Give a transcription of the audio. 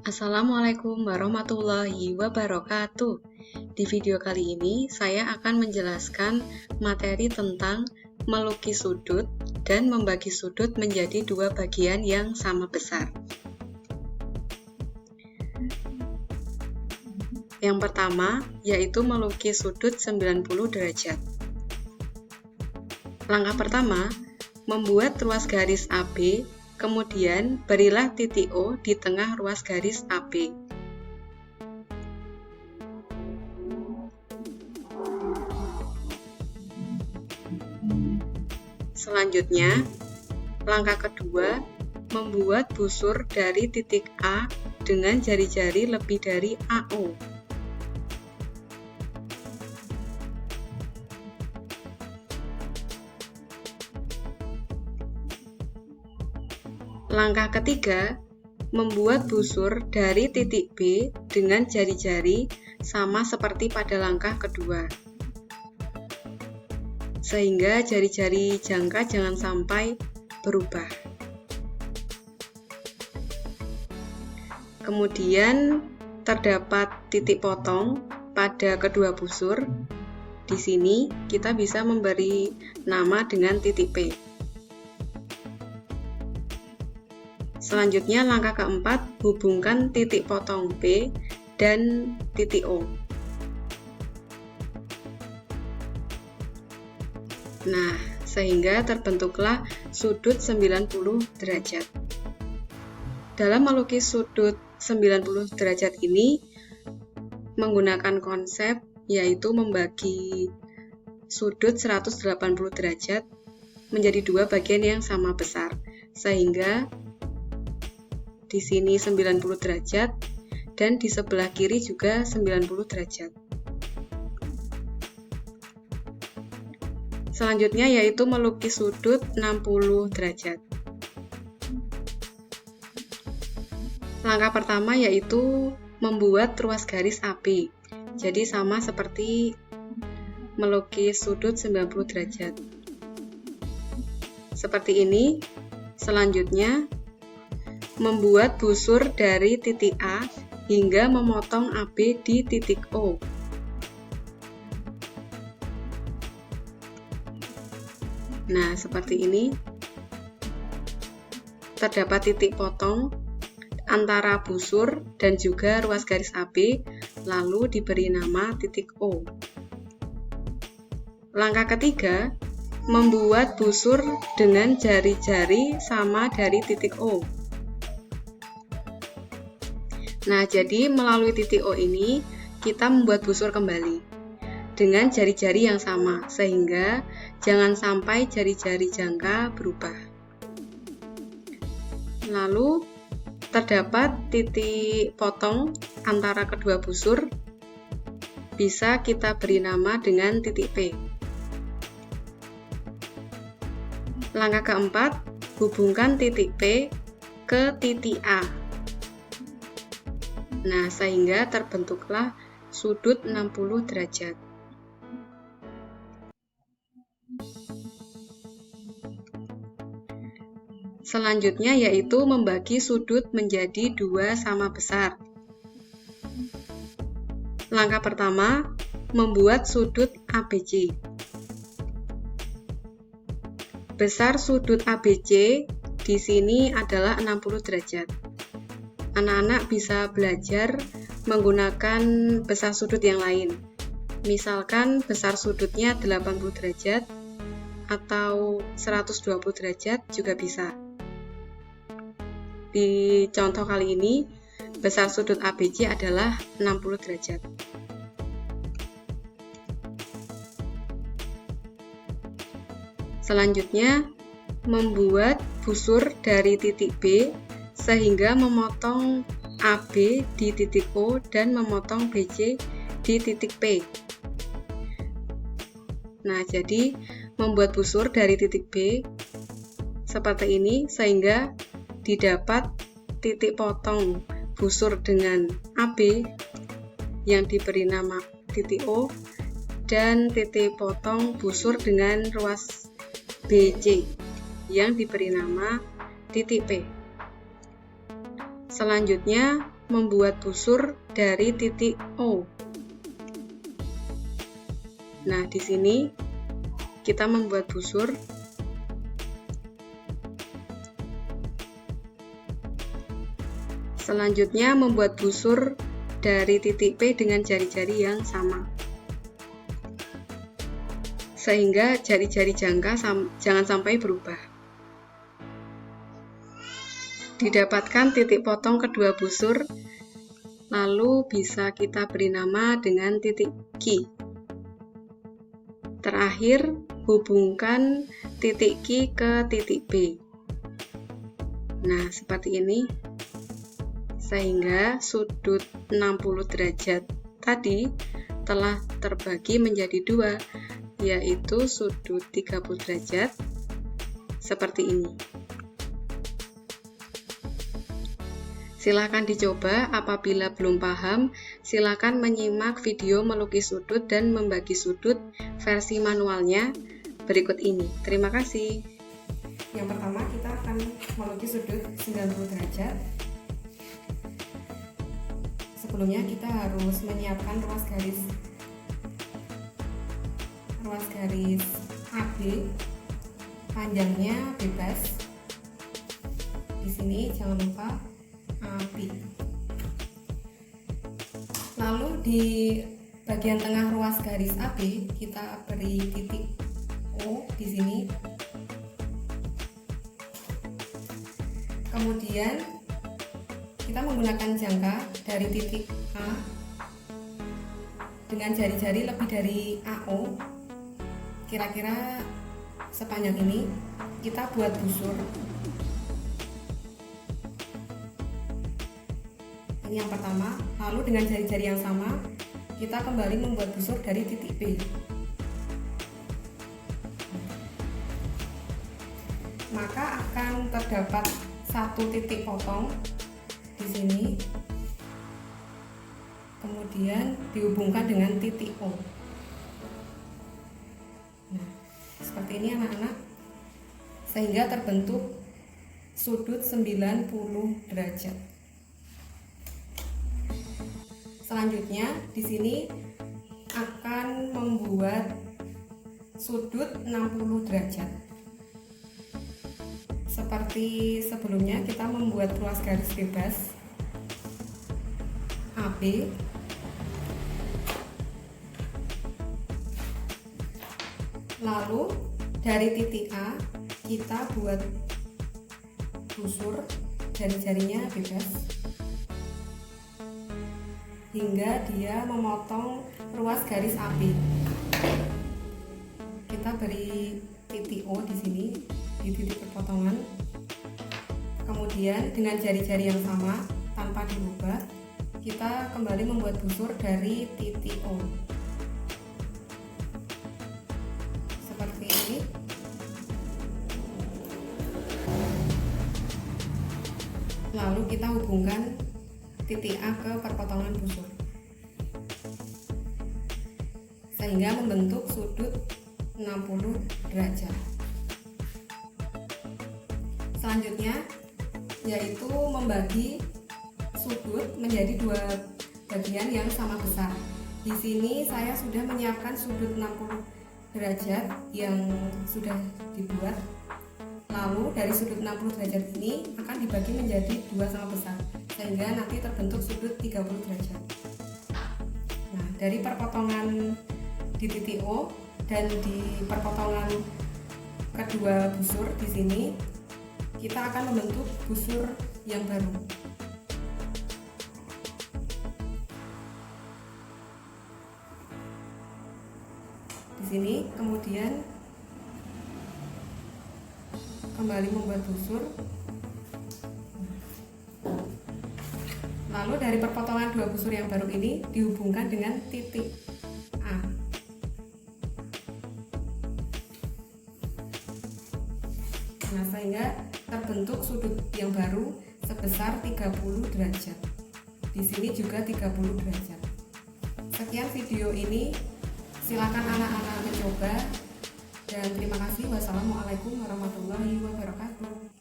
Assalamualaikum warahmatullahi wabarakatuh. Di video kali ini saya akan menjelaskan materi tentang melukis sudut dan membagi sudut menjadi dua bagian yang sama besar. Yang pertama yaitu melukis sudut 90 derajat. Langkah pertama, membuat ruas garis AB. Kemudian, berilah titik O di tengah ruas garis AB. Selanjutnya, langkah kedua, membuat busur dari titik A dengan jari-jari lebih dari AO. Langkah ketiga, membuat busur dari titik B dengan jari-jari sama seperti pada langkah kedua. Sehingga jari-jari jangka jangan sampai berubah. Kemudian terdapat titik potong pada kedua busur. Di sini kita bisa memberi nama dengan titik P. Selanjutnya langkah keempat, hubungkan titik potong P dan titik O. Nah, sehingga terbentuklah sudut 90 derajat. Dalam melukis sudut 90 derajat ini menggunakan konsep yaitu membagi sudut 180 derajat menjadi dua bagian yang sama besar. Sehingga di sini 90 derajat dan di sebelah kiri juga 90 derajat. Selanjutnya yaitu melukis sudut 60 derajat. Langkah pertama yaitu membuat ruas garis AB. Jadi sama seperti melukis sudut 90 derajat. Seperti ini. Selanjutnya membuat busur dari titik A hingga memotong AB di titik O. Nah, seperti ini. Terdapat titik potong antara busur dan juga ruas garis AB, lalu diberi nama titik O. Langkah ketiga, membuat busur dengan jari-jari sama dari titik O. Nah, jadi melalui titik O ini kita membuat busur kembali dengan jari-jari yang sama, sehingga jangan sampai jari-jari jangka berubah. Lalu terdapat titik potong antara kedua busur, bisa kita beri nama dengan titik P. Langkah keempat, hubungkan titik P ke titik A. Nah, sehingga terbentuklah sudut 60 derajat. Selanjutnya yaitu membagi sudut menjadi dua sama besar. Langkah pertama, membuat sudut ABC. Besar sudut ABC di sini adalah 60 derajat. Anak-anak bisa belajar menggunakan besar sudut yang lain. Misalkan besar sudutnya 80 derajat atau 120 derajat juga bisa. Di contoh kali ini, besar sudut ABC adalah 60 derajat. Selanjutnya, membuat busur dari titik B sehingga memotong AB di titik O dan memotong BC di titik P. Nah, jadi membuat busur dari titik B seperti ini sehingga didapat titik potong busur dengan AB yang diberi nama titik O dan titik potong busur dengan ruas BC yang diberi nama titik P. Selanjutnya, membuat busur dari titik O. Nah, di sini kita membuat busur. Selanjutnya membuat busur dari titik P dengan jari-jari yang sama, sehingga jari-jari jangka jangan sampai berubah. Didapatkan titik potong kedua busur, lalu bisa kita beri nama dengan titik Q. Terakhir, hubungkan titik Q ke titik P. Nah, seperti ini. Sehingga sudut 60 derajat tadi telah terbagi menjadi dua, yaitu sudut 30 derajat seperti ini. Silakan dicoba. Apabila belum paham, silakan menyimak video melukis sudut dan membagi sudut versi manualnya berikut ini. Terima kasih. Yang pertama, kita akan melukis sudut 90 derajat. Sebelumnya kita harus menyiapkan ruas garis AB, panjangnya bebas. Di sini jangan lupa AB. Lalu di bagian tengah ruas garis AB kita beri titik O di sini. Kemudian kita menggunakan jangka dari titik A dengan jari-jari lebih dari AO, kira-kira sepanjang ini. Kita buat busur. Ini yang pertama. Lalu dengan jari-jari yang sama kita kembali membuat busur dari titik B. Maka akan terdapat satu titik potong di sini, kemudian dihubungkan dengan titik O. Nah, seperti ini anak-anak, sehingga terbentuk sudut 90 derajat. Selanjutnya di sini akan membuat sudut 60 derajat. Seperti sebelumnya, kita membuat ruas garis bebas AB, lalu dari titik A kita buat busur, jari-jarinya bebas hingga dia memotong ruas garis AB. Kita beri titik O di sini, di titik perpotongan. Kemudian dengan jari-jari yang sama tanpa diubah, kita kembali membuat busur dari titik O seperti ini. Lalu kita hubungkan titik A ke perpotongan busur sehingga membentuk sudut 60 derajat. Selanjutnya yaitu membagi sudut menjadi dua bagian yang sama besar. Di sini saya sudah menyiapkan sudut 60 derajat yang sudah dibuat. Lalu dari sudut 60 derajat ini akan dibagi menjadi dua sama besar, sehingga nanti terbentuk sudut 30 derajat. Nah, dari perpotongan di titik O dan di perpotongan kedua busur di sini, kita akan membentuk busur yang baru. Di sini kemudian kembali membuat busur. Lalu dari perpotongan dua busur yang baru ini dihubungkan dengan titik A. Nah, sehingga terbentuk sudut yang baru sebesar 30 derajat. Di sini juga 30 derajat. Sekian video ini, silakan anak-anak mencoba dan terima kasih. Wassalamualaikum warahmatullahi wabarakatuh.